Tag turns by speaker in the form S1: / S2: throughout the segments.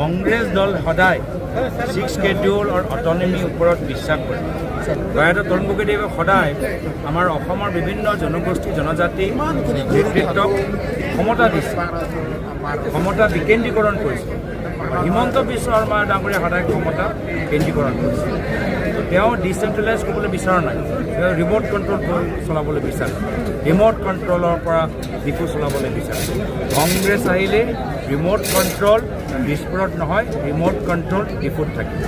S1: কংগ্ৰেছ দল সদায় 6 schedule আৰু অটনমিৰ ওপৰত বিশ্বাস কৰে। প্ৰয়াত তৰুণ গগৈদেৱে সদায় আমাৰ অসমৰ বিভিন্ন জনগোষ্ঠী জনজাতি নেতৃত্বক ক্ষমতা দিছে, ক্ষমতা বিকেন্দ্ৰীকৰণ কৰিছে। হিমন্ত বিশ্ব শৰ্মা ডাঙৰীয়া সদায় ক্ষমতা কেন্দ্ৰীকৰণ কৰিছে। তেওঁ ডিচেন্ট্ৰেলাইজ কৰিবলৈ বিচৰা নাই, তেওঁ ৰিম'ট কণ্ট্ৰল চলাবলৈ বিচাৰে, ৰিম'ট কণ্ট্ৰলৰ পৰা ডিপু চলাবলৈ বিচাৰে। কংগ্ৰেছ আহিলে ৰিম'ট কণ্ট্ৰল বিস্ফোৰত নহয়, ৰিম'ট কণ্ট্ৰল ডিপুত থাকিব।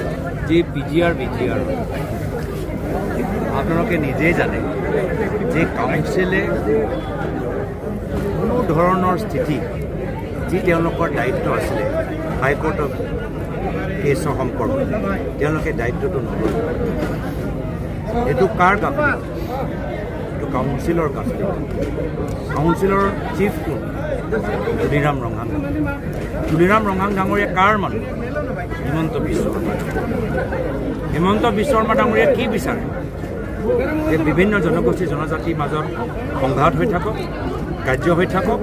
S1: যি PGR BGR আপোনালোকে নিজেই জানে যে কাউন্সিলে কোনো ধৰণৰ স্থিতি যি তেওঁলোকৰ দায়িত্ব আছিলে হাইকোৰ্টৰ কেছৰ সম্পৰ্কত তেওঁলোকে দায়িত্বটো নলয়। এইটো কাৰ গাফিলতি? এইটো কাউন্সিলৰ গাফিলতি। কাউন্সিলৰ চিফ কোন? তুলিৰাম ৰঙাং। তুলিৰাম ৰঙাং ডাঙৰীয়া কাৰ মানুহ? হিমন্ত বিশ্ব শৰ্মা। হিমন্ত বিশ্ব শৰ্মা ডাঙৰীয়া কি বিচাৰে? যে বিভিন্ন জনগোষ্ঠী জনজাতিৰ মাজত সংঘাত হৈ থাকক, কাৰ্য হৈ থাকক,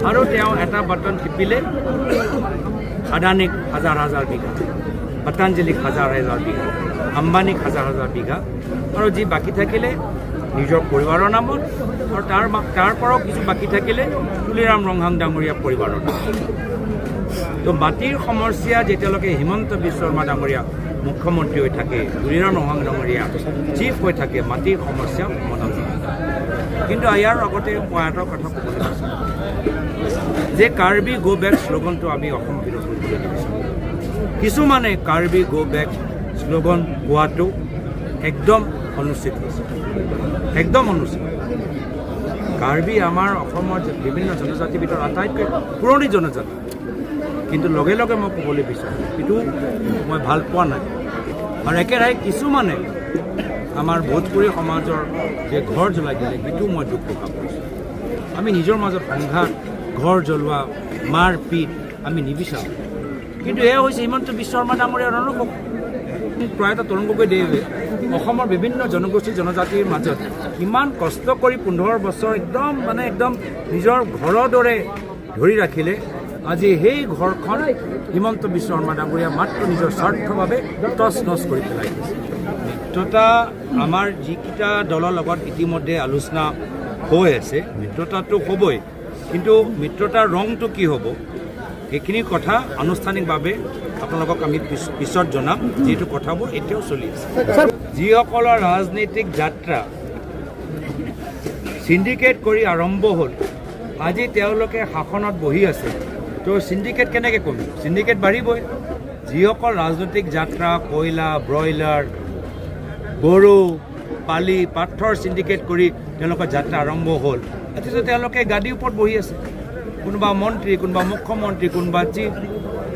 S1: আৰু তেওঁ এটা বাটন টিপিলে আদানীক হাজাৰ হাজাৰ বিঘা, পতঞ্জলীক হাজাৰ হাজাৰ বিঘা, আম্বানীক হাজাৰ হাজাৰ বিঘা, আৰু যি বাকী থাকিলে নিজৰ পৰিবাৰৰ নামত, আৰু তাৰ পৰাও কিছু বাকী থাকিলে তুলিৰাম ৰঙাং ডাঙৰীয়া পৰিবাৰৰ নামত। তো মাটিৰ সমস্যা যেতিয়ালৈকে হিমন্ত বিশ্ব শৰ্মা ডাঙৰীয়া মুখ্যমন্ত্ৰী হৈ থাকে, তুলিৰাম ৰঙাং ডাঙৰীয়া চিফ হৈ থাকে, মাটিৰ সমস্যা সমাধান নহয়। কিন্তু ইয়াৰ আগতে মই এটা কথা ক'বলৈ বিচাৰোঁ যে কাৰ্বি গো বেক শ্লোগানটো আমি অসম বিৰোধ কৰিবলৈ বিচাৰোঁ। কিছুমানে কাৰ্বি গো বেক শ্লোগান কোৱাটো একদম অনুচিত হৈছে, একদম অনুচিত। কাৰ্বি আমাৰ অসমৰ বিভিন্ন জনজাতিৰ ভিতৰত আটাইতকৈ পুৰণি জনজাতি, কিন্তু লগে লগে মই ক'বলৈ বিচাৰোঁ সেইটো মই ভাল পোৱা নাই। আৰু একেৰাহে কিছুমানে আমাৰ ভোজপুৰী সমাজৰ যে ঘৰ জ্বলাই দিলে সেইটো মই দুখ প্ৰকাশ কৰিছোঁ। আমি নিজৰ মাজত সংঘাত, ঘৰ জ্বলোৱা, মাৰ পিট আমি নিবিচাৰোঁ। কিন্তু এয়া হৈছে হিমন্ত বিশ্ব শৰ্মা ডাঙৰীয়া ৰণকোপ। প্ৰয়াত তৰুণ গগৈদেৱে অসমৰ বিভিন্ন জনগোষ্ঠী জনজাতিৰ মাজত ইমান কষ্ট কৰি 15 বছৰ একদম নিজৰ ঘৰৰ দৰে ধৰি ৰাখিলে। আজি সেই ঘৰখন হিমন্ত বিশ্ব শৰ্মা ডাঙৰীয়া মাত্ৰ নিজৰ স্বাৰ্থৰ বাবে টচ নচ কৰি পেলাই দিছে। মিত্ৰতা আমাৰ যিকেইটা দলৰ লগত ইতিমধ্যে আলোচনা হৈ আছে, মিত্ৰতাটো হ'বই, কিন্তু মিত্ৰতাৰ ৰংটো কি হ'ব সেইখিনি কথা আনুষ্ঠানিকভাৱে আপোনালোকক আমি পিছত জনাম। যিটো কথাবোৰ এতিয়াও চলি আছে। যিসকলৰ ৰাজনৈতিক যাত্ৰা চিণ্ডিকেট কৰি আৰম্ভ হ'ল, আজি তেওঁলোকে শাসনত বহি আছে, তো চিণ্ডিকেট কেনেকৈ কমিব? চিণ্ডিকেট বাঢ়িবই। যিসকল ৰাজনৈতিক যাত্ৰা কয়লা, ব্ৰইলাৰ, গৰু, পালি, পাথৰ চিণ্ডিকেট কৰি তেওঁলোকৰ যাত্ৰা আৰম্ভ হ'ল, এতিয়া তেওঁলোকে গাদীৰ ওপৰত বহি আছে, কোনোবা মন্ত্ৰী, কোনোবা মুখ্যমন্ত্ৰী, কোনোবা চিফ।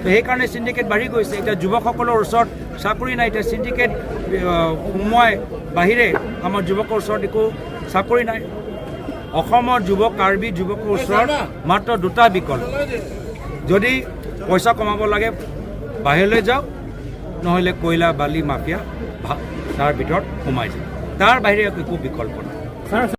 S1: তো সেইকাৰণে চিণ্ডিকেট বাঢ়ি গৈছে। এতিয়া যুৱকসকলৰ ওচৰত চাকৰি নাই, এতিয়া চিণ্ডিকেট সোমোৱাই বাহিৰে আমাৰ যুৱকৰ ওচৰত একো চাকৰি নাই। অসমৰ কাৰ্বি যুৱকৰ ওচৰত মাত্ৰ দুটা বিকল্প, যদি পইচা কমাব লাগে বাহিৰলৈ যাওক, নহ'লে কয়লা বালি মাফিয়া তাৰ ভিতৰত সোমাই যায়, তাৰ বাহিৰে একো বিকল্প নাই।